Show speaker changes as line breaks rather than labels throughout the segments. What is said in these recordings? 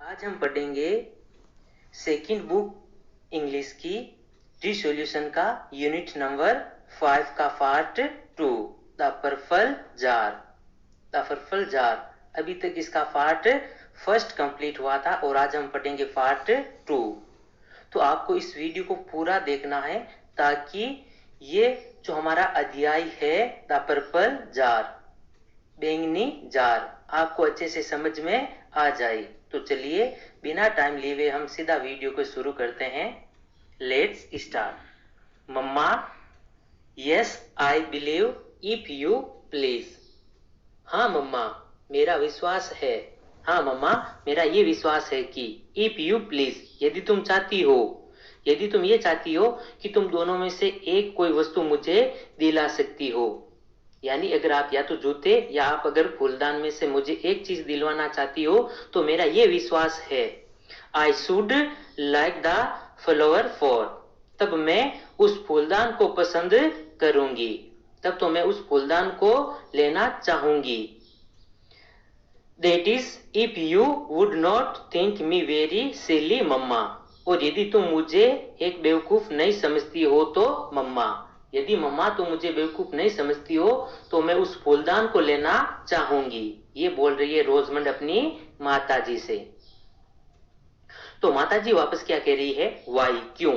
आज हम पढ़ेंगे सेकंड बुक इंग्लिश की रिसोल्यूशन का यूनिट नंबर 5 का part 2 the purple jar. The purple jar अभी तक इसका पार्ट फर्स्ट कंप्लीट हुआ था और आज हम पढ़ेंगे पार्ट 2। तो आपको इस वीडियो को पूरा देखना है ताकि ये जो हमारा अध्याय है द पर्पल जार, बैंगनी जार, आपको अच्छे से समझ में आ जाए। तो चलिए बिना टाइम लिए हुए हम सीधा वीडियो को शुरू करते हैं। Let's start. मम्मा, yes I believe if you please. हाँ मम्मा, मेरा विश्वास है। हाँ मम्मा, मेरा ये विश्वास है कि इफ यू प्लीज, यदि तुम चाहती हो, यदि तुम ये चाहती हो कि तुम दोनों में से एक कोई वस्तु मुझे दिला सकती हो, यानी अगर आप या तो जूते या आप अगर फूलदान में से मुझे एक चीज दिलवाना चाहती हो तो मेरा ये विश्वास है। I should like the flower for, तब मैं उस फूलदान को पसंद करूंगी, तब तो मैं उस फूलदान को लेना चाहूंगी। That is if you would not think me very silly mamma, और यदि तुम मुझे एक बेवकूफ नहीं समझती हो तो मम्मा, यदि मम्मा तुम मुझे बेवकूफ नहीं समझती हो तो मैं उस फूलदान को लेना चाहूंगी। ये बोल रही है रोजमंड अपनी माताजी से। तो माताजी वापस क्या कह रही है? वाई, क्यों?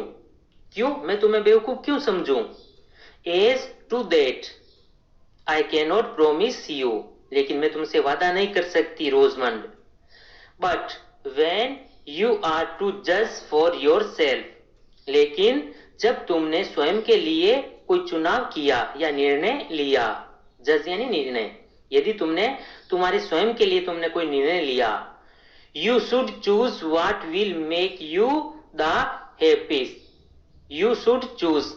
क्यों मैं तुम्हें बेवकूफ क्यों समझूं? As to that I can not promise you, लेकिन मैं तुमसे वादा नहीं कर सकती Rosamond. But when you are to जज फॉर योर सेल्फ, लेकिन जब तुमने स्वयं के लिए कोई चुनाव किया या निर्णय लिया, जज यानी निर्णय, यदि तुमने तुम्हारे स्वयं के लिए तुमने कोई निर्णय लिया, you should choose what will make you the happiest, you should choose,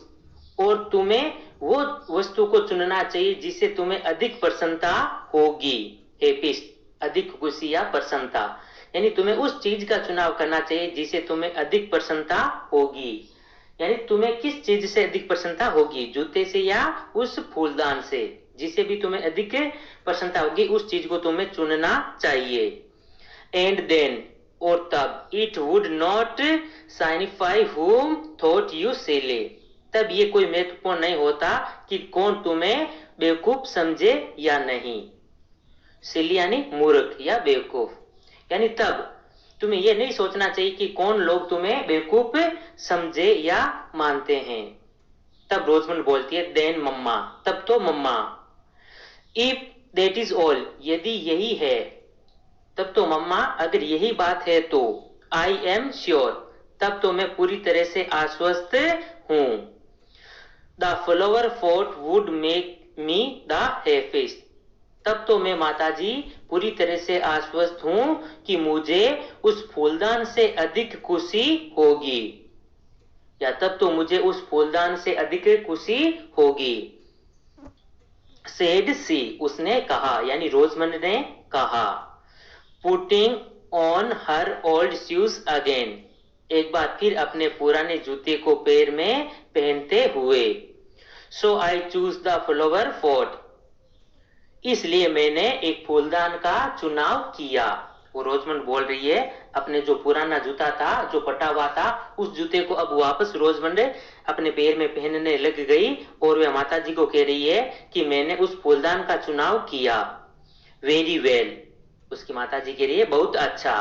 और तुम्हें वो वस्तु को चुनना चाहिए जिसे तुम्हें अधिक प्रसन्नता होगी। हैप्पीस्ट, अधिक खुशी या प्रसन्नता, यानी तुम्हें उस चीज का चुनाव करना चाहिए जिसे तुम्हें अधिक प्रसन्नता होगी। यानी तुम्हें किस चीज से अधिक प्रसन्नता होगी, जूते से या उस फूलदान से, जिसे भी तुम्हें अधिक प्रसन्नता होगी उस चीज को तुम्हें चुनना चाहिए। एंड देन, और तब, इट वुड नॉट साइनिफाई हुम थॉट यू सिली, तब ये कोई महत्वपूर्ण नहीं होता कि कौन तुम्हें बेवकूफ समझे या नहीं। सिली यानी मूर्ख या बेवकूफ, यानी तब तुम्हें यह नहीं सोचना चाहिए कि कौन लोग तुम्हें बेवकूफ समझे या मानते हैं। तब रोजमंड बोलती है देन मम्मा, तब तो मम्मा। इफ दैट इज ऑल, यदि यही है, तब तो मम्मा अगर यही बात है तो आई एम श्योर, तब तो मैं पूरी तरह से आश्वस्त हूं। The flower pot would make me the happiest, तब तो मैं माताजी पूरी तरह से आश्वस्त हूं कि मुझे उस फूलदान से अधिक खुशी होगी, या तब तो मुझे उस फूलदान से अधिक खुशी होगी। सेड सी, उसने कहा, यानी रोजमंड ने कहा। Putting on her old shoes again, एक बार फिर अपने पुराने जूते को पैर में पहनते हुए। So I choose the flower pot, इसलिए मैंने एक फूलदान का चुनाव किया। वो रोजमंड बोल रही है अपने जो पुराना जूता था जो फटा हुआ था, उस जूते को अब वापस रोजमंड अपने पैर में पहनने लग गई और वह माताजी को कह रही है कि मैंने उस फूलदान का चुनाव किया। वेरी वेल, उसकी माताजी कह रही है बहुत अच्छा।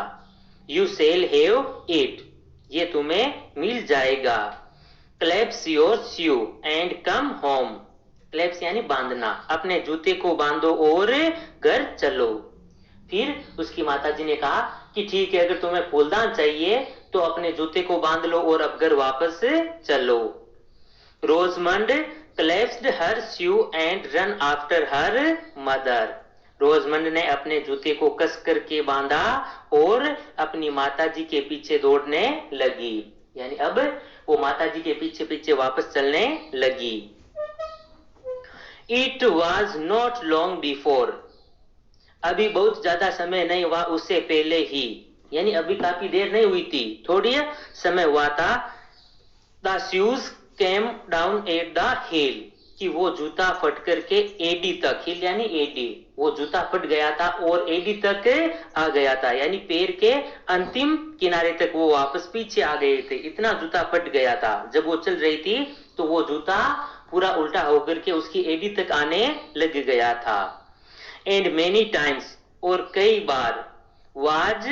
यू शेल हैव इट, ये तुम्हें मिल जाएगा। Clasp your shoe and come home, clasp यानी बांधना, अपने जूते को बांधो और घर चलो। फिर उसकी माताजी ने कहा कि ठीक है, अगर तुम्हें फूलदान चाहिए तो अपने जूते को बांध लो और अब घर वापस चलो। Rosamond clasped her shoe and run after her mother, Rosamond ने अपने जूते को कस करके बांधा और अपनी माताजी के पीछे दौड़ने लगी, यानी अब वो माताजी के पीछे पीछे वापस चलने लगी। It was not long before, अभी बहुत ज्यादा समय नहीं हुआ उससे पहले ही, यानी अभी काफी देर नहीं हुई थी, थोड़ी समय हुआ था। The shoes came down at the hill, कि वो जूता फट करके एडी तक, हील यानी एडी, वो जूता फट गया था और एडी तक आ गया था, यानी पैर के अंतिम किनारे तक वो वापस पीछे आ गए थे, इतना जूता फट गया था। जब वो चल रही थी तो वो जूता पूरा उल्टा होकर के उसकी एडी तक आने लग गया था। एंड मेनी टाइम्स, और कई बार, was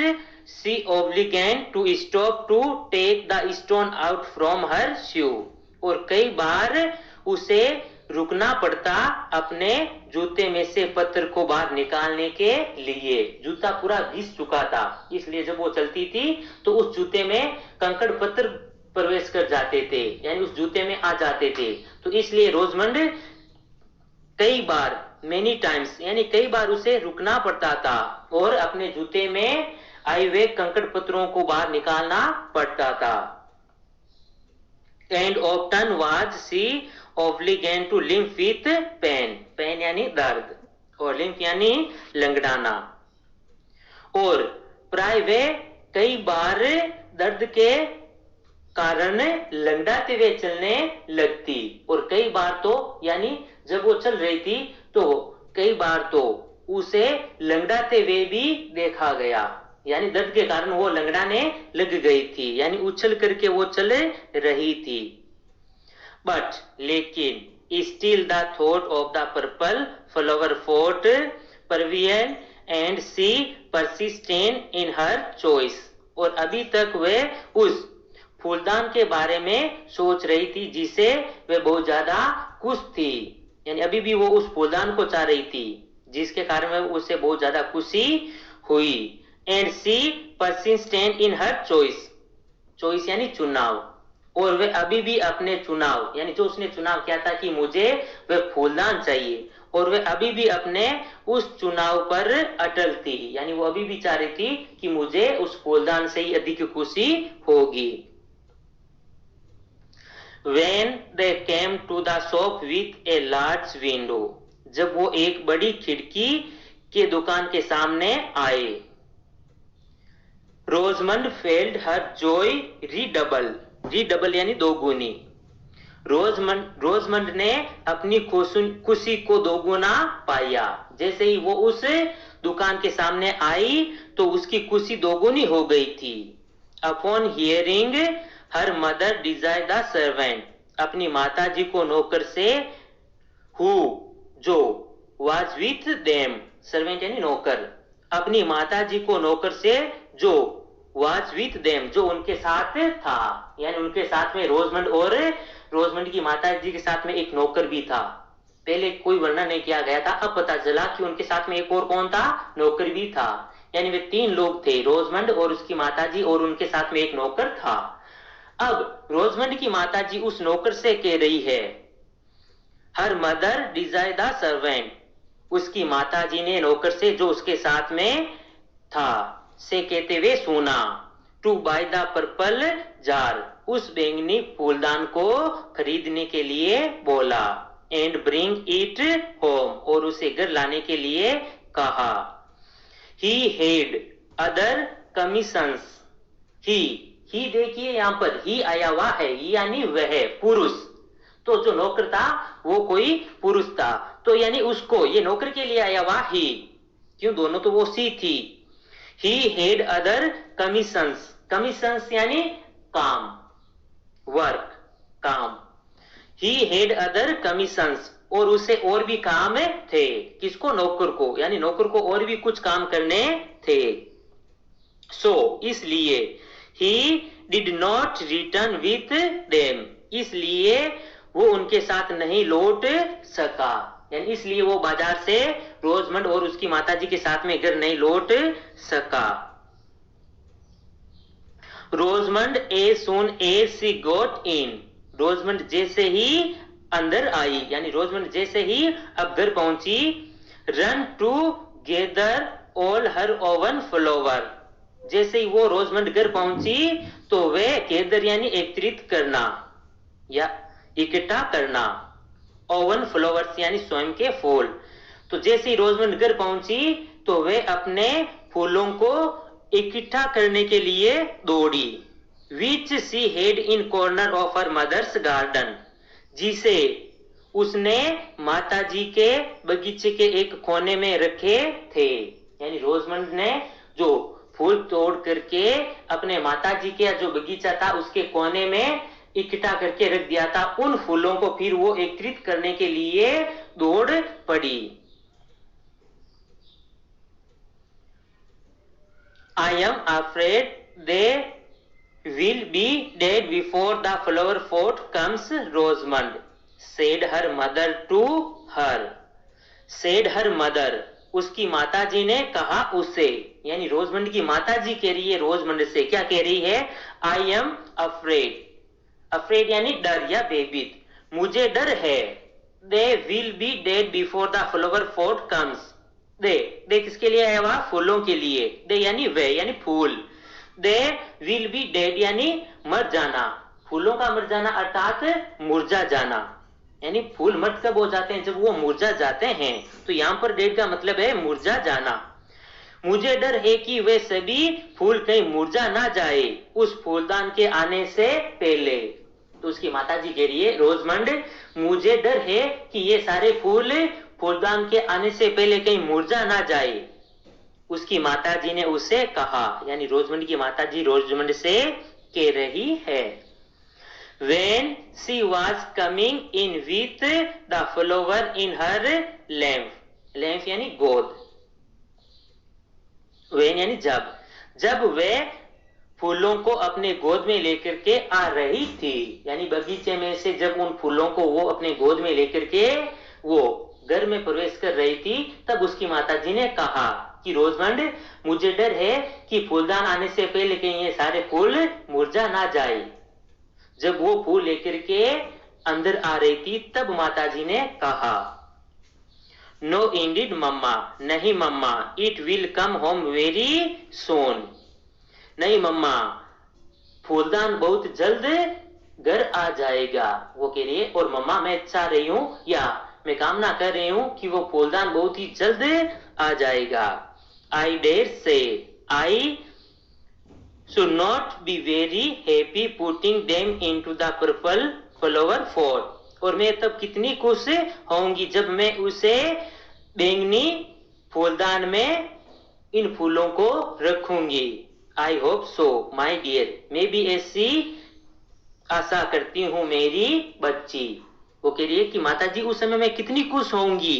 she obliged to stop to take the stone out from her shoe, और कई बार उसे रुकना पड़ता अपने जूते में से पत्थर को बाहर निकालने के लिए। जूता पूरा घिस चुका था, इसलिए जब वो चलती थी तो उस जूते में कंकड़ पत्थर प्रवेश कर जाते थे, यानी उस जूते में आ जाते थे। तो इसलिए रोजमंड कई बार, मेनी टाइम्स, यानी कई बार उसे रुकना पड़ता था और अपने जूते में आए हुए कंकड़ पत्थरों को बाहर निकालना पड़ता था। And often was she obliged to limp with pain, pain यानी दर्द, और लिम्प यानी लंगड़ाना, और प्राय वे कई बार दर्द के कारण लंगड़ाते हुए चलने लगती। और कई बार तो, यानी जब वो चल रही थी तो कई बार तो उसे लंगड़ाते हुए भी देखा गया, यानी दर्द के कारण वो लंगड़ाने लग गई थी, यानी उछल करके वो चल रही थी। बट लेकिन still the thought of the purple flower pot prevailed and she persistent in her choice, और अभी तक वे उस फूलदान के बारे में सोच रही थी जिसे वे बहुत ज्यादा खुश थी, यानी अभी भी वो उस फूलदान को चाह रही थी जिसके कारण में उसे बहुत ज्यादा खुशी हुई। And she persistent in her choice, choice यानी चुनाव, और वे अभी भी अपने चुनाव, यानी जो उसने चुनाव किया था कि मुझे वे फूलदान चाहिए, और वे अभी भी अपने उस चुनाव पर अटल थी, यानी वो अभी भी चाह रही थी कि मुझे उस फूलदान से ही अधिक खुशी होगी। When they came to the shop with a large window, जब वो एक बड़ी खिड़की के दुकान के सामने आए, रोजमंड फेल्ड हर जॉय रीडबल, रीडबल यानी दोगुनी, रोजमंड ने अपनी खुशी को दोगुना पाया। जैसे ही वो उस दुकान के सामने आई तो उसकी खुशी दोगुनी हो गई थी। Upon hearing her mother Dzire the servant, अपनी माताजी को नौकर से, हु जो, वाज विथ देम, सर्वेंट यानी नौकर, अपनी माताजी को नौकर से जो, वाज विथ देम जो उनके साथ था, यानी उनके साथ में रोजमंड, और रोजमंड की माताजी के साथ में एक नौकर भी था। पहले कोई वर्णन नहीं किया गया था, अब पता चला कि उनके साथ में एक और कौन था, नौकर भी था, यानी वे 3 लोग थे, रोजमंड और उसकी माताजी और उनके साथ में एक नौकर था। अब रोजमंड की माताजी उस नौकर से कह रही है, her mother Dzire the servant, उसकी माताजी ने नौकर से जो उसके साथ में था से कहते हुए सुना, to buy the purple jar, उस बैंगनी फूलदान को खरीदने के लिए बोला, एंड ब्रिंग इट होम, और उसे घर लाने के लिए कहा। ही हेड अदर कमीशंस, ही देखिए यहां पर ही आया हुआ है, ही यानी वह पुरुष, तो जो नौकर था वो कोई पुरुष था, तो यानी उसको, ये नौकर के लिए आया हुआ ही, क्यों, दोनों तो वो सी थी। ही हेड अदर कमीशंस, कमीशंस यानी काम, वर्क, काम। ही हेड अदर कमीशंस, और उसे और भी काम थे, किसको, नौकर को, यानी नौकर को और भी कुछ काम करने थे। सो इसलिए he did not return with them, इसलिए वो उनके साथ नहीं लौट सका, यानी इसलिए वो बाजार से रोजमंड और उसकी माताजी के साथ में घर नहीं लौट सका। Rosamond as soon as she got in, Rosamond जैसे ही अंदर आई, यानी रोजमंड जैसे ही अब घर पहुंची, ran to gather all her own flower, जैसे ही वो रोजमंड घर पहुंची तो वे गेदर यानी एकत्रित करना या इकट्ठा करना, ओवन फ्लावर्स यानी स्वयं के फूल, तो जैसे ही रोजमंड घर पहुंची तो वे अपने फूलों को इकट्ठा करने के लिए दौड़ी। Which she had in corner of her mother's garden, जिसे उसने माताजी के बगीचे के एक कोने में रखे थे। यानी रोजमंड ने जो फूल तोड़ करके अपने माताजी के जो बगीचा था उसके कोने में इकट्ठा करके रख दिया था। उन फूलों को फिर वो एकत्रित करने के लिए दौड़ पड़ी। I am afraid they will be dead before the flower pot comes, Rosamond said her mother to her. Said her mother, उसकी माताजी ने कहा उसे, यानी रोजमंड की माताजी कह रही है रोजमंड से, क्या कह रही है? I am afraid. Afraid यानी डर या भयभीत, मुझे डर है। They will be dead before the flower pot comes. दे किसके लिए है? वह फूलों के लिए। दे यानी वे यानी फूल। दे विल बी डेड यानी मर जाना। फूलों का मर जाना अर्थात मुरझा जाना। यानी फूल मर कब हो जाते हैं? जब वो मुरझा जाते हैं। तो यहां पर डेड का मतलब है मुरझा जाना। मुझे डर है कि वे सभी फूल कहीं मुरझा ना जाए उस फूलदान के आने से पहले। तो उसकी माताजी कह रही है रोजमंड, मुझे डर है कि ये सारे फूल फूलदान के आने से पहले कहीं मुरझा ना जाए। उसकी माताजी ने उसे कहा, यानी रोजमंड की माताजी रोजमंड से कह रही है। When she was coming in with the flower in her lap, lap यानी गोद, when यानी जब वे फूलों को अपने गोद में लेकर के आ रही थी, यानी बगीचे में से जब उन फूलों को वो अपने गोद में लेकर के वो घर में प्रवेश कर रही थी, तब उसकी माताजी ने कहा कि रोजमंड, मुझे डर है कि फूलदान आने से पहले कहीं ये सारे फूल मुरझा ना जाए। जब वो फूल लेकर के अंदर आ रही थी तब माताजी ने कहा, नो इंडीड मम्मा, नहीं mamma, it will come home very soon, नहीं मम्मा, फूलदान बहुत जल्द घर आ जाएगा, वो कह रही है। और मम्मा, मैं चाह रही हूं या मैं कामना कर रही हूं कि वो फूलदान बहुत ही जल्द आ जाएगा। आई डेयर से आई should not be very happy putting them into the purple flower pot, और मैं तब कितनी खुश होंगी जब मैं उसे बैंगनी फूलदान में इन फूलों को रखूंगी। I hope so my dear, मैं भी ऐसी आशा करती हूं मेरी बच्ची। वो कह रही है कि माताजी उस समय मैं कितनी खुश होंगी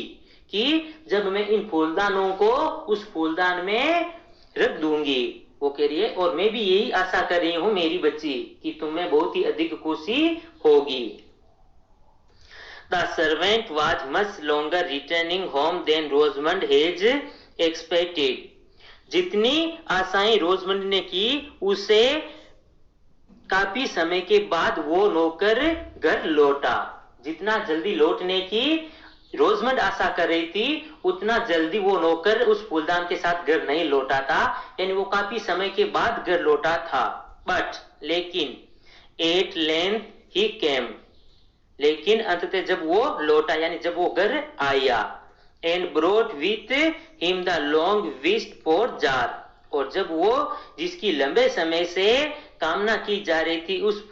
कि जब मैं इन फूलदानों को उस फूलदान में रख दूंगी। वो कह रही है और मैं भी यही आशा कर रही हूं मेरी बच्ची कि तुम्हें बहुत ही अधिक खुशी होगी। The servant was much longer returning home than Rosamond has expected, जितनी आशाएं रोजमंड ने की उसे काफी समय के बाद वो नौकर घर लौटा। जितना जल्दी लौटने की रोजमंड आशा कर रही थी उतना जल्दी वो नौकर उस फूलदान के साथ घर नहीं लौटा था, यानी वो काफी समय के बाद घर लौटा था। बट लेकिन एट लेंथ ही केम, लेकिन अंततः जब वो लौटा यानी जब वो घर आया, and brought with him the long wished for jar, और जब वो जिसकी लंबे समय से कामना की जा रही थी उस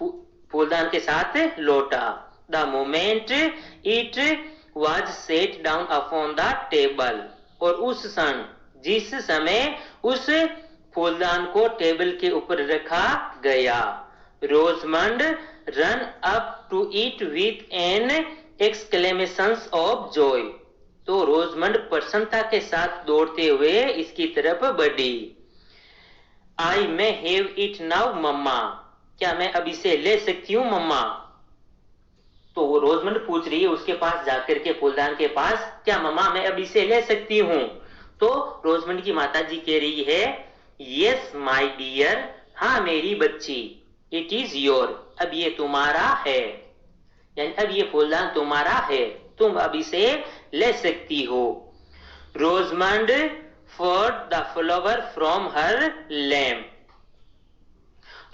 फूलदान के साथ लौटा। The moment it was set down upon the table, और उस क्षण जिस समय उस फूलदान को टेबल के ऊपर रखा गया, Rosamond run up to it with an exclamation of joy, तो रोजमंड प्रसन्नता के साथ दौड़ते हुए इसकी तरफ बढ़ी। आई मे हैव इट नाउ मम्मा, क्या मैं अब इसे ले सकती हूँ मम्मा? तो वो रोजमंड पूछ रही है उसके पास जाकर के फूलदान के पास, क्या मम्मा मैं अब इसे ले सकती हूँ? तो रोजमंड की माताजी कह रही है, यस माय डियर, हाँ मेरी बच्ची, इट इज योर, अब ये तुम्हारा है, यानी अब ये फूलदान तुम्हारा है, तुम अब इसे ले सकती हो। Rosamond for the flower from her lamp,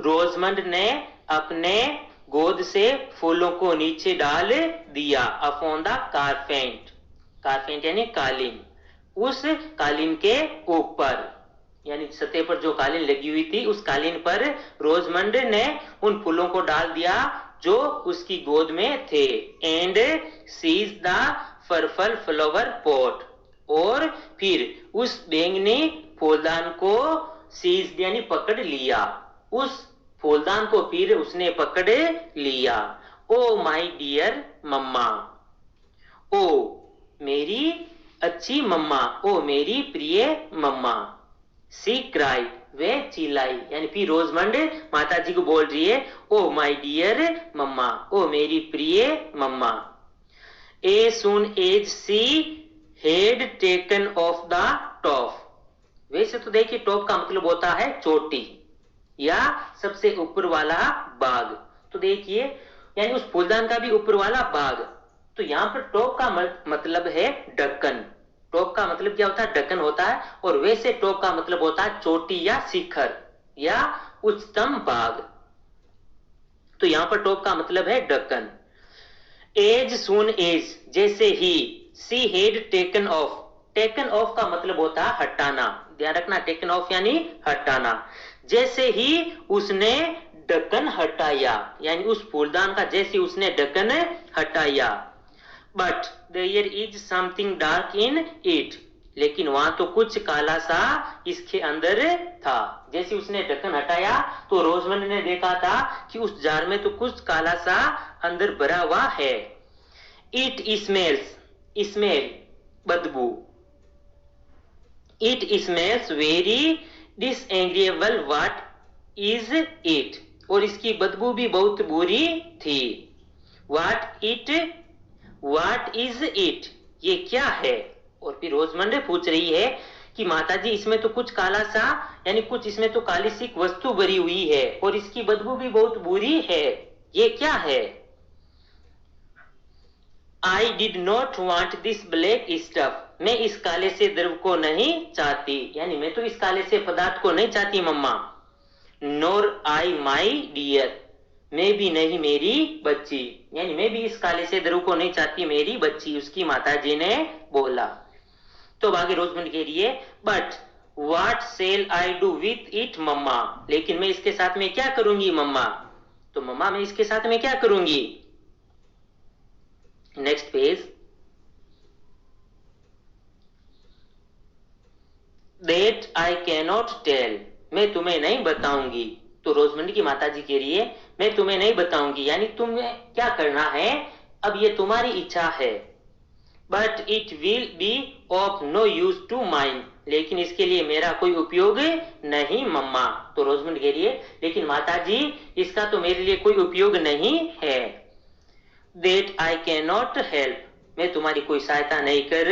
Rosamond ने अपने गोद से फूलों को नीचे डाल दिया। अपॉन द कारपेंट, कारपेंट यानी कालीन, उस कालीन के ऊपर, यानी सतह पर जो कालीन लगी हुई थी उस कालीन पर रोजमंड ने उन फूलों को डाल दिया जो उसकी गोद में थे। And seizes the purple flower pot, और फिर उस बैंगनी फूलदान को सीज यानी पकड़ लिया, उस फूलदान को फिर उसने पकड़ लिया। ओ माय डियर मम्मा, ओ मेरी अच्छी मम्मा, ओ मेरी प्रिय मम्मा। सी क्राइड, वे चिल्लाई, यानी फिर रोजमंड माता जी को बोल रही है, ओ माय डियर मम्मा, ओ मेरी प्रिय mamma. As soon as she had taken off the top, वैसे तो देखिए टॉप का मतलब होता है चोटी या सबसे ऊपर वाला बाग, तो देखिए यानी उस फूलदान का भी ऊपर वाला बाग। तो यहाँ पर टॉप का मतलब है ढक्कन, टॉप का मतलब क्या होता है, ढक्कन होता है, और वैसे टॉप का मतलब होता है चोटी या शिखर या उच्चतम भाग। तो यहां पर टॉप का मतलब है ढक्कन। एज सून एज, जैसे ही, she had taken off, taken off का मतलब होता है हटाना, ध्यान रखना, टेकन ऑफ यानी हटाना। जैसे ही उसने ढक्कन हटाया, यानी उस फूलदान का जैसे उसने ढक्कन हटाया। But there is something dark in it, लेकिन वहां तो कुछ काला सा इसके अंदर था। जैसे उसने ढक्कन हटाया तो रोजमंड ने देखा था कि उस जार में तो कुछ काला सा अंदर भरा हुआ है। इट स्मेल्स, स्मेल बदबू, it smells very disagreeable, what is it, और इसकी बदबू भी बहुत बुरी थी। व्हाट इज इट, ये क्या है। और फिर रोजमंड पूछ रही है कि माताजी इसमें तो कुछ काला सा, यानी कुछ इसमें तो काली सी वस्तु भरी हुई है और इसकी बदबू भी बहुत बुरी है, ये क्या है। I did not want this black stuff, मैं इस काले से द्रव को नहीं चाहती, यानी मैं तो इस काले से पदार्थ को नहीं चाहती मम्मा। नोर आई माई डियर, मैं भी नहीं मेरी बच्ची, यानी मैं भी इस काले से द्रव को नहीं चाहती मेरी बच्ची, उसकी माताजी ने बोला। तो आगे रोजमंड कह रही है, but what shall I do with it mamma, लेकिन मैं इसके साथ में क्या करूंगी मम्मा। तो मम्मा मैं इसके साथ में क्या करूंगी। Next page. That I cannot tell, मैं तुम्हें नहीं बताऊंगी। तो रोजमंड की माताजी कह रही है, मैं तुम्हें नहीं बताऊंगी, यानी तुम्हें क्या करना है, अब ये तुम्हारी इच्छा है। But it will be of no use to mind, लेकिन इसके लिए मेरा कोई उपयोग नहीं मम्मा। तो रोजमंड कह रही है, लेकिन माताजी इसका तो मेरे लिए कोई उपयोग नहीं है। That I can not help, मैं तुम्हारी कोई सहायता नहीं कर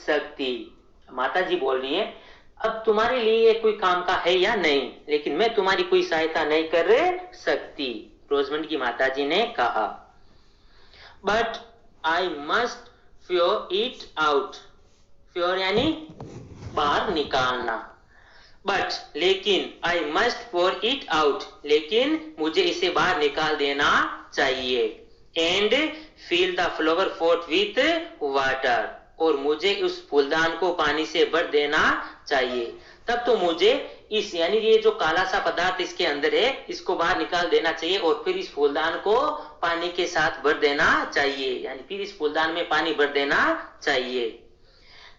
सकती। माताजी बोल रही है, अब तुम्हारे लिए कोई काम का है या नहीं, लेकिन मैं तुम्हारी कोई सहायता नहीं कर सकती, रोजमंड की माताजी ने कहा। But I must pour it out, pour यानी बाहर निकालना, बट लेकिन I must pour it out, लेकिन मुझे इसे बाहर निकाल देना चाहिए। And fill the flower pot with water, और मुझे उस फूलदान को पानी से भर देना चाहिए। तब तो मुझे इस यानी ये जो काला सा पदार्थ इसके अंदर है इसको बाहर निकाल देना चाहिए और फिर इस फूलदान को पानी के साथ भर देना चाहिए, यानी फिर इस फूलदान में पानी भर देना चाहिए।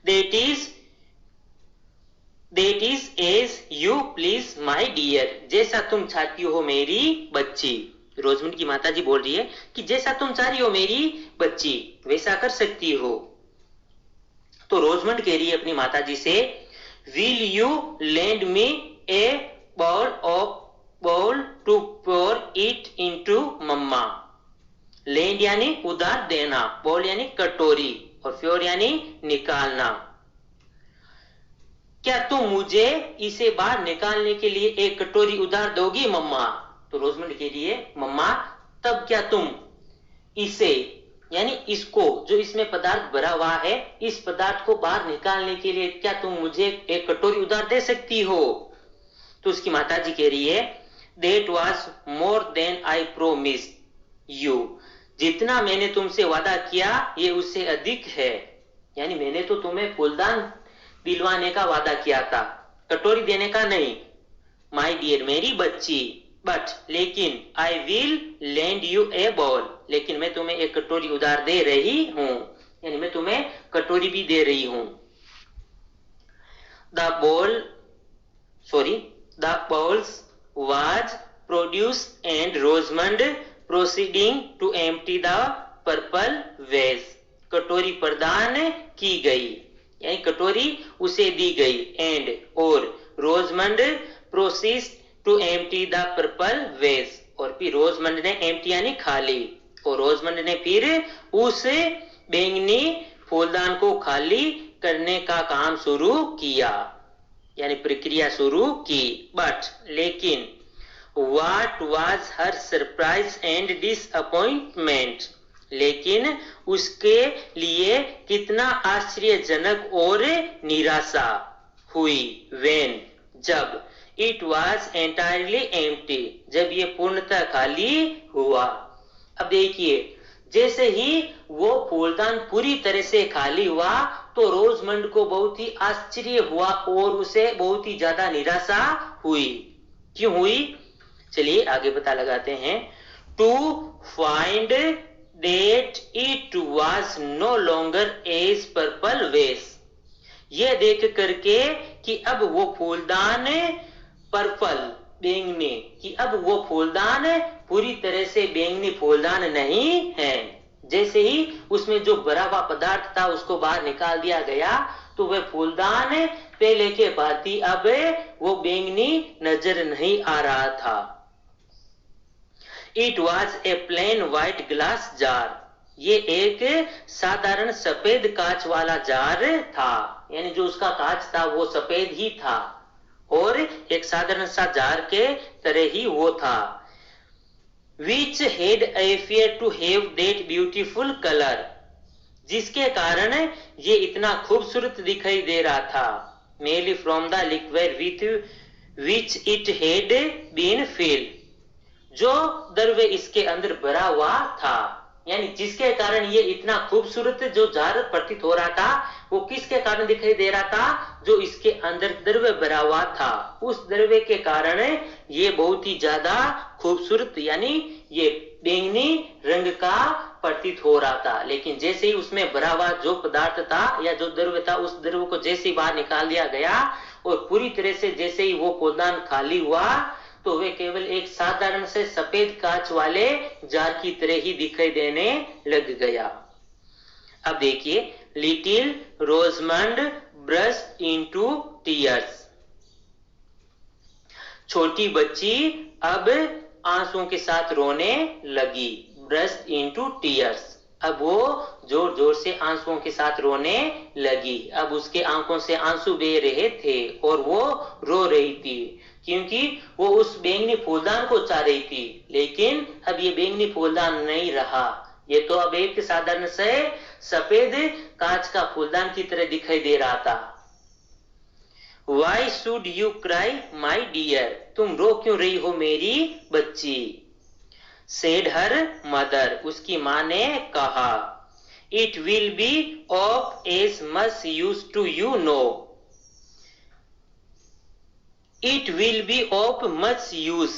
That is as you please my dear, जैसा तुम चाहती हो मेरी बच्ची। रोजमंड की माताजी बोल रही है कि जैसा तुम चाह रही हो मेरी बच्ची वैसा कर सकती हो। तो रोजमंड कह रही है अपनी माताजी से, will you lend me a bowl to pour it into mamma. Lend यानी उधार देना, बाउल यानी कटोरी, और फ्योर यानी निकालना। क्या तुम मुझे इसे बाहर निकालने के लिए एक कटोरी उधार दोगी मम्मा। तो रोजमंड कह रही है, मम्मा तब क्या तुम इसे यानी इसको जो इसमें पदार्थ भरा हुआ है इस पदार्थ को बाहर निकालने के लिए क्या तुम मुझे एक कटोरी उधार दे सकती हो। तो उसकी माताजी कह रही है, that was more than I promise you, जितना मैंने तुमसे वादा किया ये उससे अधिक है, यानी मैंने तो तुम्हें फूलदान दिलवाने का वादा किया था, कटोरी देने का नहीं। माय डियर, मेरी बच्ची, बट लेकिन I will land U A ball, लेकिन मैं तुम्हें एक कटोरी उधार दे रही हूं, यानी मैं तुम्हें कटोरी भी दे रही हूं। The balls was produced and Rosamond proceeding to empty the purple vase, कटोरी प्रदान की गई, यानी कटोरी उसे दी गई, एंड और Rosamond proceed to empty the purple vase, और फिर रोजमंड ने एम्प्टी यानी खाली, और रोजमंड ने फिर उस बैंगनी फूलदान को खाली करने का काम शुरू किया, यानी प्रक्रिया शुरू की। बट लेकिन what was her surprise and disappointment, लेकिन उसके लिए कितना आश्चर्यजनक और निराशा हुई, व्हेन जब, इट वाज एंटायरली एम्प्टी, जब ये पूर्णतः खाली हुआ। अब देखिए, जैसे ही वो फूलदान पूरी तरह से खाली हुआ तो रोजमंड को बहुत ही आश्चर्य हुआ और उसे बहुत ही ज्यादा निराशा हुई। क्यों हुई, चलिए आगे पता लगाते हैं। To find that it was no longer as purple vase, ये देख करके कि अब वो फूलदान पर्पल बैंगनी, कि अब वो फूलदान पूरी तरह से बैंगनी फूलदान नहीं है। जैसे ही उसमें जो भरा हुआ पदार्थ था उसको बाहर निकाल दिया गया तो वह फूलदान पहले के भांति अब वो बैंगनी नजर नहीं आ रहा था। It was a plain white glass jar, ये एक साधारण सफेद कांच वाला जार था, यानी जो उसका कांच था वो सफेद ही था और एक साधारण सा जार के तरह ही वो था। Which had appear to have that beautiful colour, जिसके कारण ये इतना खूबसूरत दिखाई दे रहा था। Mainly from the liquid with which it had been filled, जो द्रव्य इसके अंदर भरा हुआ था, यानी जिसके कारण ये इतना खूबसूरत जो जार प्रतीत हो रहा था वो किसके कारण दिखाई दे रहा था, जो इसके अंदर द्रव्य भरा हुआ था, उस द्रव्य के कारण ये बहुत ही ज्यादा खूबसूरत यानी ये बैंगनी रंग का प्रतीत हो रहा था। लेकिन जैसे ही उसमें भरा हुआ जो पदार्थ था या जो द्रव्य था उस द्रव्य को जैसे ही बाहर निकाल दिया गया और पूरी तरह से जैसे ही वो फूलदान खाली हुआ तो वे केवल एक साधारण से सफेद कांच वाले जार की तरह ही दिखाई देने लग गया। अब देखिए, लिटिल रोजमंड ब्रस्ट इनटू टीयर्स, छोटी बच्ची अब आंसुओं के साथ रोने लगी। ब्रस्ट इनटू टीयर्स, अब वो जोर जोर से आंसुओं के साथ रोने लगी। अब उसके आंखों से आंसू बह रहे थे और वो रो रही थी क्योंकि वो उस बैंगनी फूलदान को चाह रही थी, लेकिन अब ये बैंगनी फूलदान नहीं रहा, ये तो अब एक साधारण से सफेद कांच का फूलदान की तरह दिखाई दे रहा था। Why should you cry, my dear? तुम रो क्यों रही हो मेरी बच्ची? Said her mother, उसकी माँ ने कहा। It will be of as much use to you know. It will be of much use,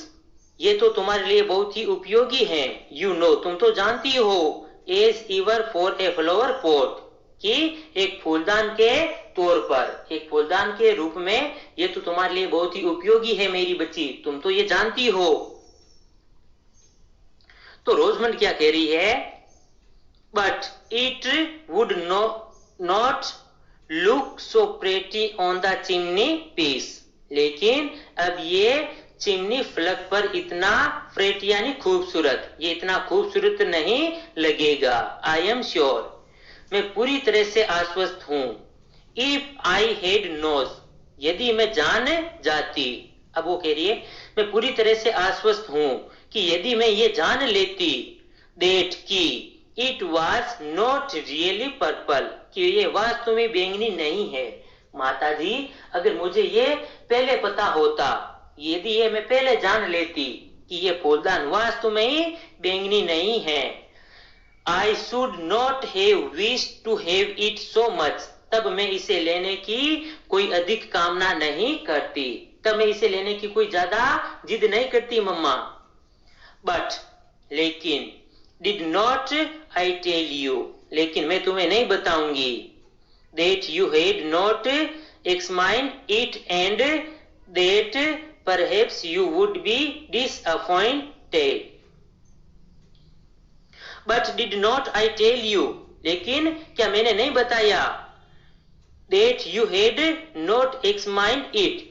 ये तो तुम्हारे लिए बहुत ही उपयोगी है। You know, तुम तो जानती हो। As ever for a flower pot, कि एक फूलदान के तौर पर, एक फूलदान के रूप में ये तो तुम्हारे लिए बहुत ही उपयोगी है मेरी बच्ची, तुम तो ये जानती हो। तो रोजमंड क्या कह रही है, but it would not look so pretty on the chimney piece, लेकिन अब ये चिमनी फलक पर इतना प्रेट यानी खूबसूरत, ये इतना खूबसूरत नहीं लगेगा। आई एम श्योर, मैं पूरी तरह से आश्वस्त हूं। इफ आई हैड नोज, यदि मैं जान जाती, अब वो कह रही है मैं पूरी तरह से आश्वस्त हूं कि यदि मैं ये जान लेती, दैट की it was not really purple, कि ये वास्तव में बैंगनी नहीं है। माता जी, अगर मुझे ये पहले पता होता, यदि ये मैं पहले जान लेती कि ये फूलदान वास्तव में ही बैंगनी नहीं है, I should not have wished to have it so much, तब मैं इसे लेने की कोई अधिक कामना नहीं करती। तब मैं इसे लेने की कोई ज्यादा जिद नहीं करती मम्मा। बट लेकिन, did not I tell you, लेकिन मैं तुम्हें नहीं बताऊंगी, that you had not examined it and that perhaps you would be disappointed. But did not I tell you, लेकिन क्या मैंने नहीं बताया, that you had not examined it,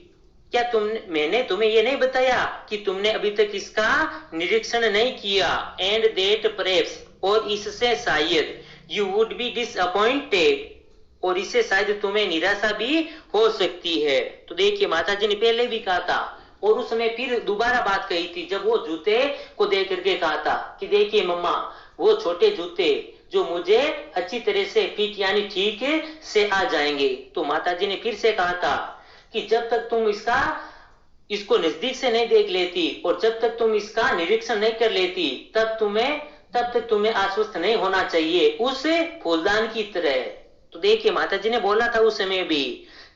क्या मैंने तुम्हें ये नहीं बताया कि तुमने अभी तक इसका निरीक्षण नहीं किया, and that perhaps, और इससे शायद, you would be disappointed, और इससे शायद तुम्हें निराशा भी हो सकती है। तो देखिए माताजी ने पहले भी कहा था और उस समय फिर दोबारा बात कही थी जब वो जूते को देख करके कहा था कि देखिए मम्मा, वो छोटे जूते जो मुझे अच्छी तरह से फिट यानी ठीक से आ जाएंगे। तो माताजी ने फिर से कहा था कि जब तक तुम इसको नजदीक से नहीं देख लेती और जब तक तुम इसका निरीक्षण नहीं कर लेती तब तक तुम्हें आश्वस्त नहीं होना चाहिए उस फूलदान की तरह। तो देखिए माताजी ने बोला था उस समय भी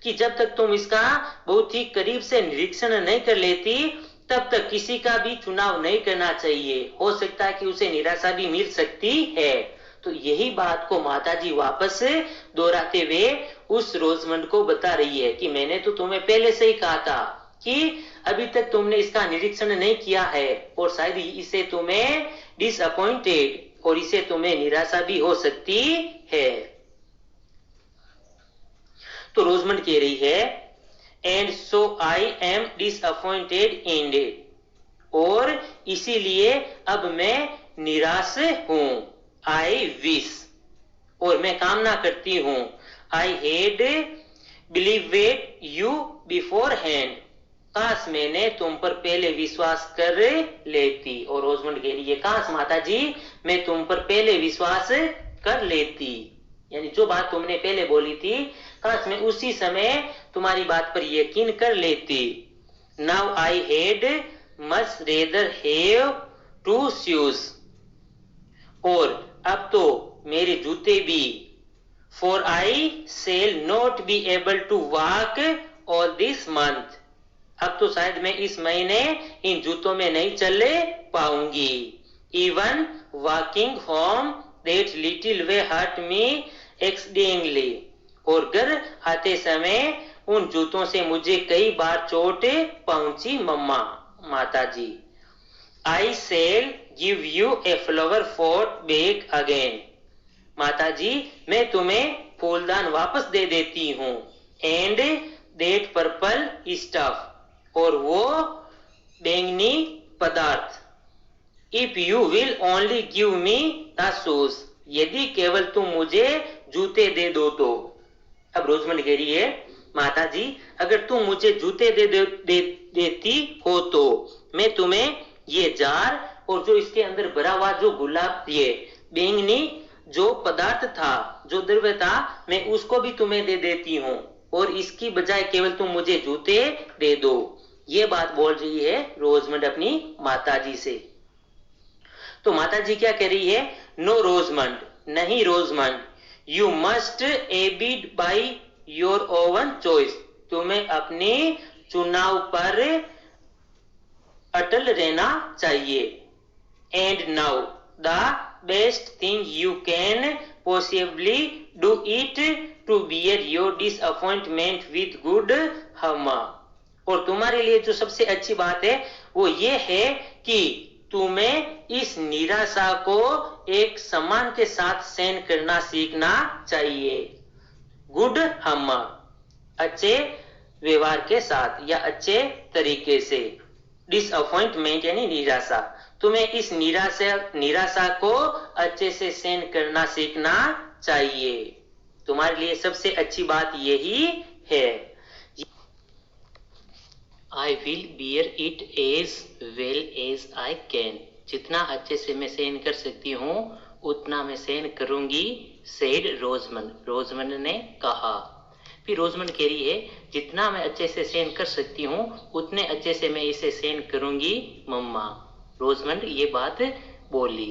कि जब तक तुम इसका बहुत ही करीब से निरीक्षण नहीं कर लेती तब तक किसी का भी चुनाव नहीं करना चाहिए, हो सकता है कि उसे निराशा भी मिल सकती है। तो यही बात को माताजी वापस दोहराते हुए उस रोजमंड को बता रही है कि मैंने तो तुम्हें पहले से ही कहा था कि अभी तक तुमने इसका निरीक्षण नहीं किया है और शायद इसे तुम्हें डिसअपॉइंटेड और इसे तुम्हें निराशा भी हो सकती है। तो रोजमंड कह रही है and so I am disappointed in it, और इसीलिए अब मैं निराश हूं। आई विश, और मैं कामना करती हूं, I had believed you beforehand, काश मैंने तुम पर पहले विश्वास कर लेती। और रोजमंड कह रही है काश माताजी मैं तुम पर पहले विश्वास कर लेती, यानी जो बात तुमने पहले बोली थी काश मैं उसी समय तुम्हारी बात पर यकीन कर लेती। Now I had much rather have two shoes, और अब तो मेरे जूते भी, for I shall not be able to walk all this month, अब तो शायद मैं इस महीने इन जूतों में नहीं चल पाऊंगी। Even walking home that little way hurt me exceedingly, और घर आते समय उन जूतों से मुझे कई बार चोट पहुंची मम्मा माताजी। I shall give you a flower pot back again, माताजी मैं तुम्हें फूलदान वापस दे देती हूँ। एंड दैट पर्पल स्टफ, और वो बैंगनी पदार्थ। If you will only give me the shoes, यदि केवल तुम मुझे जूते दे दो तो। अब रोजमंड कह रही है माताजी अगर तुम मुझे जूते देती हो तो मैं तुम्हें ये जार और जो इसके अंदर भरा हुआ जो गुलाब, ये बैंगनी जो पदार्थ था, जो द्रव्य था, मैं उसको भी तुम्हें दे देती हूँ और इसकी बजाय केवल तुम मुझे जूते दे दो। ये बात बोल रही है रोजमंड अपनी माताजी से। तो माताजी क्या कह रही है, नो रोजमंड, नहीं Rosamond, you must abide by your own choice, तुम्हें अपने चुनाव पर अटल रहना चाहिए। And now the best thing you can possibly do it to bear your disappointment with good humour, और तुम्हारे लिए जो सबसे अच्छी बात है वो ये है कि तुम्हें इस निराशा को एक सम्मान के साथ सहन करना सीखना चाहिए। गुड हम्मा, अच्छे व्यवहार के साथ या अच्छे तरीके से। डिसअपॉइंटमेंट यानी निराशा, तुम्हें इस निराशा को अच्छे से सहन करना सीखना चाहिए। तुम्हारे लिए सबसे अच्छी बात यही है। I will bear it as well as I can, जितना अच्छे से मैं सहन कर सकती हूँ उतना मैं सहन करूंगी, said रोजमंड, रोजमंड ने कहा। फिर रोजमंड कह रही है जितना मैं अच्छे से सहन कर सकती हूँ उतने अच्छे से मैं इसे सहन करूंगी मम्मा। रोजमंड ये बात बोली।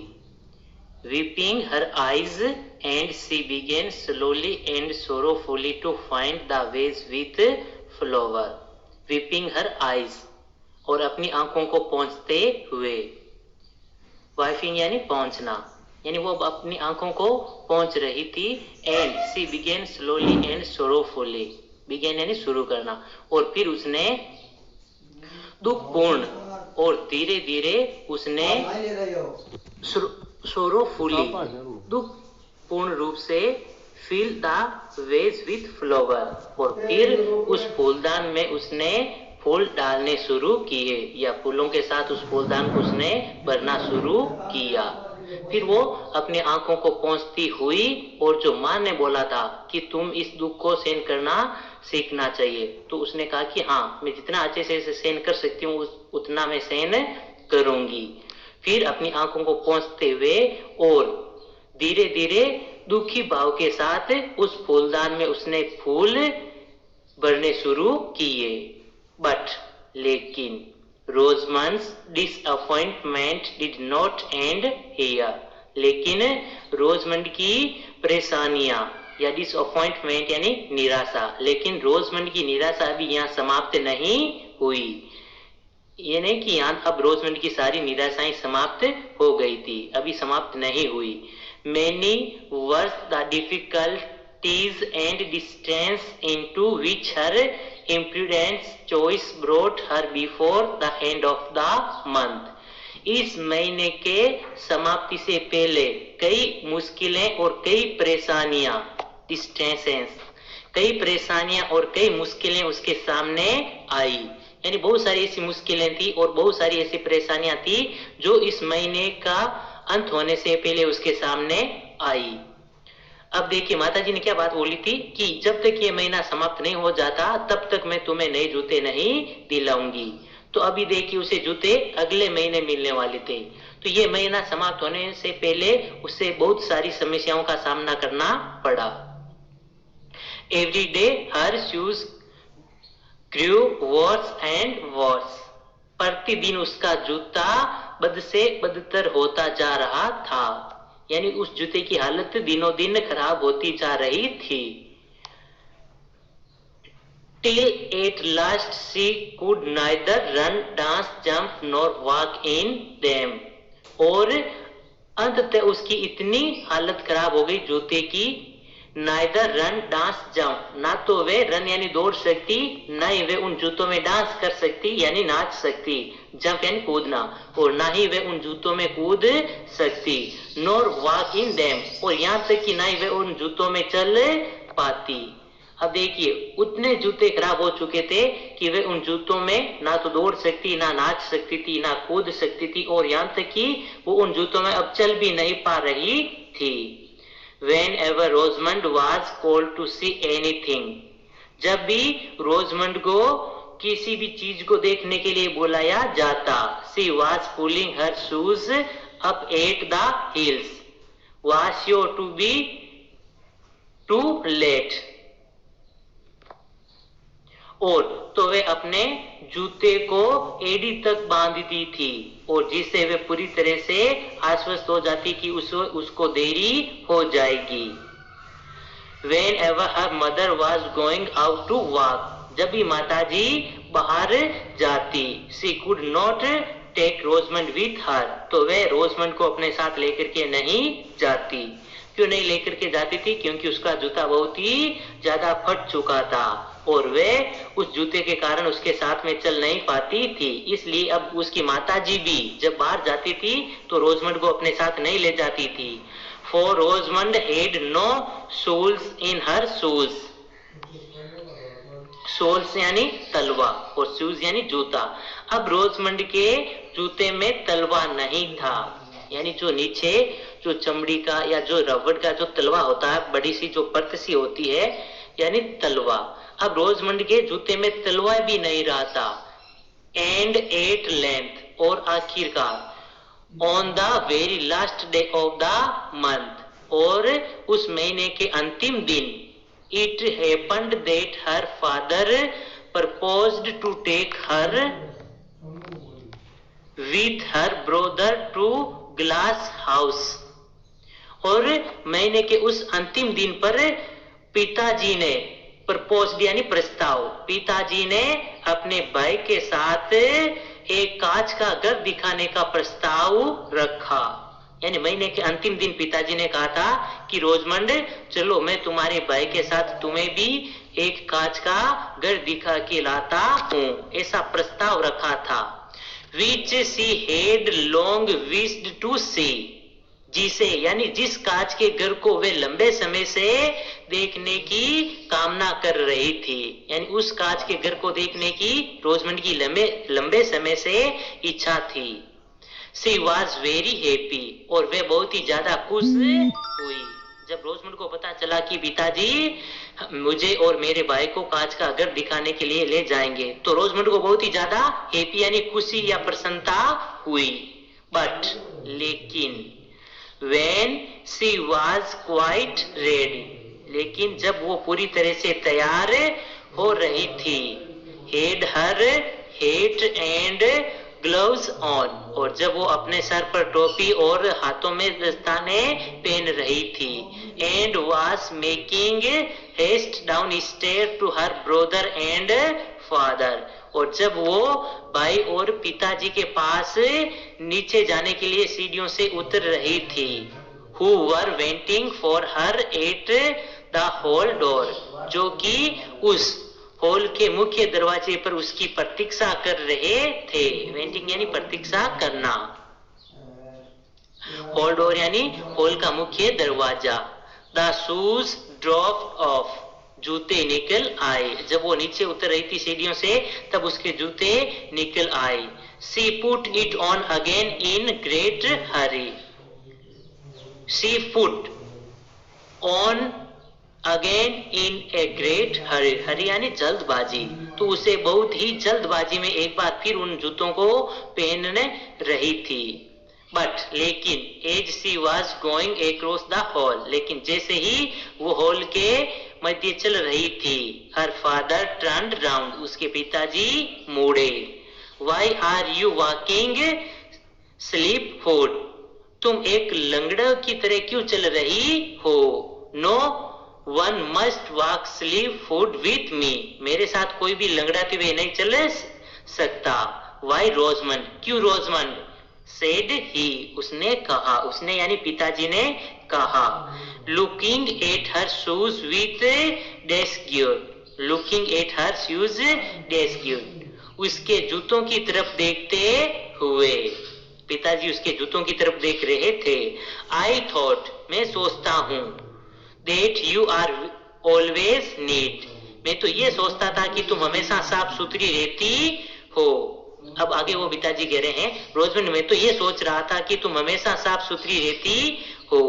Weeping her eyes and she began slowly and sorrowfully to find the vase with flower. Weeping her eyes, और अपनी आंखों को पोंछते हुए। वाइपिंग यानी पोंछना, यानी वो अपनी आंखों को पोंछ रही थी। And she began slowly and sorrowfully, began यानी शुरू करना, और फिर उसने दुखपूर्ण और धीरे धीरे उसने सोरोफुली, दुखपूर्ण रूप से fill the vase with flower, और फिर उस फूलदान में उसने फूल डालने शुरू किए, या फूलों के साथ उस फूलदान को उसने भरना शुरू किया। फिर वो अपनी आंखों को पोंछती हुई, और जो माँ ने बोला था कि तुम इस दुख को सहन करना सीखना चाहिए, तो उसने कहा कि हाँ, मैं जितना अच्छे से इसे सहन कर सकती हूँ उतना मैं सहन करूंगी। फिर अपनी आंखों को पोंछते हुए और धीरे धीरे दुखी भाव के साथ उस फूलदान में उसने फूल भरने शुरू किए। बट लेकिन Rosamond's disappointment did not end here, लेकिन रोजमंड की परेशानियां या डिसअपॉइंटमेंट यानी निराशा, लेकिन रोजमंड की निराशा अभी यहाँ समाप्त नहीं हुई। ये नहीं कि यहाँ अब रोजमंड की सारी निराशाएं समाप्त हो गई थी, अभी समाप्त नहीं हुई। Many were the difficulties and distance into which her imprudent choice brought her before the end of the month. इस महीने के समाप्ति से पहले कई मुश्किलें और कई परेशानियां, डिस्टेंसेस, कई परेशानियां और कई मुश्किलें उसके सामने आई। यानी बहुत सारी ऐसी मुश्किलें थी और बहुत सारी ऐसी परेशानियां थी जो इस महीने का अंत होने से पहले उसके सामने आई। अब देखिए माता जी ने क्या बात बोली थी कि जब तक ये महीना समाप्त नहीं हो जाता तब तक मैं तुम्हें नए जूते नहीं दिलाऊंगी। तो अभी देखिए उसे जूते अगले महीने मिलने वाले थे, तो ये महीना समाप्त होने से पहले उसे बहुत सारी समस्याओं का सामना करना पड़ा। Every day her shoes grew worse and worse, प्रतिदिन उसका जूता बद से बदतर होता जा रहा था, यानी उस जूते की हालत दिनों दिन खराब होती जा रही थी। Till at last she could neither run, dance, jump nor walk in them, और अंततः उसकी इतनी हालत खराब हो गई जूते की, नाइदर रन डांस जंप, ना तो वे रन यानी दौड़ सकती, ना ही वे उन जूतों में डांस कर सकती यानी नाच सकती, जंप यानी कूदना, और ना ही वे उन जूतों में कूद सकती, नोर वॉक इन देम, और यहाँ तक कि ना ही वे उन जूतों में चल पाती। अब देखिए उतने जूते खराब हो चुके थे कि वे उन जूतों में ना तो दौड़ सकती, ना नाच सकती थी, ना कूद सकती थी, और यहाँ तक कि वो उन जूतों में अब चल भी नहीं पा रही थी। Whenever Rosamond was called to see anything, जब भी रोजमंड को किसी भी चीज को देखने के लिए बुलाया जाता, she was pulling her shoes up at the heels, was sure to be too late, और तो वे अपने जूते को एड़ी तक बांधती थी, और जिससे वे पूरी तरह से आश्वस्त हो जाती कि उसको देरी हो जाएगी। Whenever her mother was going out to walk, जब भी माताजी बाहर जाती, she could not take Rosamond with her, तो वे रोजमंड को अपने साथ लेकर के नहीं जाती। क्यों नहीं लेकर के जाती थी? क्योंकि उसका जूता बहुत ही ज्यादा फट चुका था और वे उस जूते के कारण उसके साथ में चल नहीं पाती थी, इसलिए अब उसकी माताजी भी जब बाहर जाती थी तो रोजमंड को अपने साथ नहीं ले जाती थी। For Rosamond had no soles in her shoes, soles यानी तलवा और शूज यानी जूता। अब रोजमंड के जूते में तलवा नहीं था, यानी जो नीचे जो चमड़ी का या जो रबड़ का जो तलवा होता है, बड़ी सी जो परत सी होती है, यानी तलवा। अब रोजमंड के जूते में तलवा भी नहीं रहा था। एंड एट लेंथ, और आखिरकार on the very last day of the month, और उस महीने के अंतिम दिन, it happened that her father proposed to take her with her brother to glass house, और महीने के उस अंतिम दिन पर पिताजी ने प्रपोज्ड यानी प्रस्ताव, पिताजी ने अपने भाई के साथ एक कांच का घर दिखाने का प्रस्ताव रखा। यानी महीने के अंतिम दिन पिताजी ने कहा था कि रोजमंड चलो मैं तुम्हारे भाई के साथ तुम्हें भी एक कांच का घर दिखा के लाता हूँ, ऐसा प्रस्ताव रखा था। Which she had long wished to see, जिसे यानी जिस कांच के घर को वे लंबे समय से देखने की कामना कर रही थी, यानी उस कांच के घर को देखने की रोजमंड की लंबे समय से इच्छा थी। She was very happy, और वे बहुत ही ज्यादा खुश हुई जब रोजमंड को पता चला कि पिताजी मुझे और मेरे भाई को कांच का घर दिखाने के लिए ले जाएंगे। तो रोजमंड को बहुत ही ज्यादा हैप्पी यानी खुशी या प्रसन्नता हुई। बट लेकिन when she was quite ready, लेकिन जब वो पूरी तरह से तैयार हो रही थी, had her hat and gloves on, और जब वो अपने सर पर टोपी और हाथों में दस्ताने पहन रही थी, and was making haste down stairs to her brother and father, और जब वो भाई और पिताजी के पास नीचे जाने के लिए सीढ़ियों से उतर रही थी, who were waiting for her at the hall door, जो कि उस हॉल के मुख्य दरवाजे पर उसकी प्रतीक्षा कर रहे थे। वेटिंग यानी प्रतीक्षा करना, हॉल डोर यानी हॉल का मुख्य दरवाजा। द शूज ड्रॉप ऑफ, जूते निकल आए, जब वो नीचे उतर रही थी सीढ़ियों से तब उसके जूते निकल आए। She put it on again in great hurry, she put on again in a great hurry, hurry यानी जल्दबाजी, तो उसे बहुत ही जल्दबाजी में एक बार फिर उन जूतों को पहनने रही थी। बट लेकिन as she was going across the hall, लेकिन जैसे ही वो हॉल के मध्य चल रही थी, हर फादर टर्न्ड राउंड, उसके पिताजी मुड़े। Why are you walking slipshod, तुम एक लंगड़ा की तरह क्यों चल रही हो? No one must walk slipshod with me, मेरे साथ कोई भी लंगड़ाते हुए नहीं चल सकता। वाई रोजमंड, क्यों रोजमंड? सेड ही, उसने कहा, उसने यानी पिताजी ने कहा। Looking at her shoes with disgust, looking at her shoes disgust, उसके जूतों की तरफ देखते हुए, पिताजी उसके जूतों की तरफ देख रहे थे। आई थॉट, मैं सोचता हूं, that you are always neat, मैं तो ये सोचता था कि तुम हमेशा साफ सुथरी रहती हो। अब आगे वो पिताजी कह रहे हैं, रोजमंड मैं तो ये सोच रहा था कि तुम हमेशा साफ सुथरी रहती हो।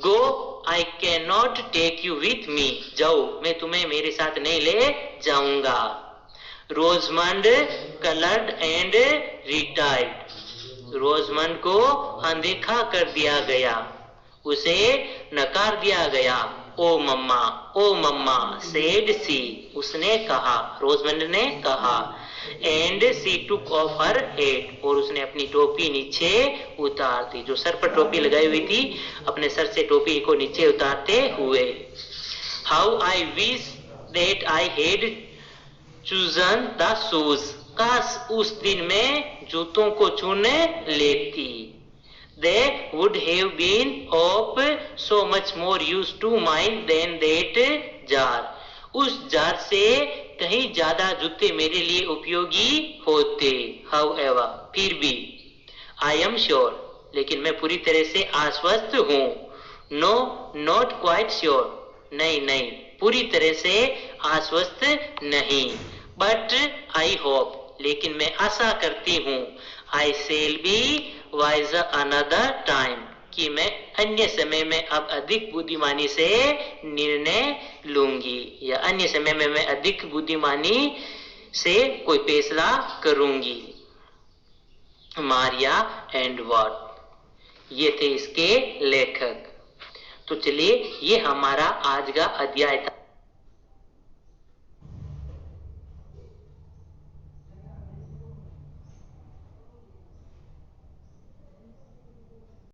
Go I can not take you with me, जाओ मैं तुम्हें मेरे साथ नहीं ले जाऊंगा। Rosamond coloured and retired, Rosamond को अनदेखा कर दिया गया, उसे नकार दिया गया। ओ मम्मा सेड सी, उसने कहा, रोजमंड ने कहा। And she took off her head, और उसने अपनी टोपी नीचे उतार दी, जो सर पर टोपी लगाई हुई थी अपने सर से टोपी को नीचे उतारते हुए। How I wish that I had chosen the shoes, काश उस दिन में जूतों को चुन लेती। They would have been of so much more use to mine than that jar, उस जार से कहीं ज्यादा जूते मेरे लिए उपयोगी होते। However, फिर भी, I am sure, लेकिन मैं पूरी तरह से आश्वस्त हूँ। No, not quite sure, नहीं, पूरी तरह से आश्वस्त नहीं। But I hope, लेकिन मैं आशा करती हूँ। I shall be wiser another time, कि मैं अन्य समय में अब अधिक बुद्धिमानी से निर्णय लूंगी, या अन्य समय में मैं अधिक बुद्धिमानी से कोई फैसला करूंगी। मारिया एंड वॉट, ये थे इसके लेखक। तो चलिए, ये हमारा आज का अध्याय था।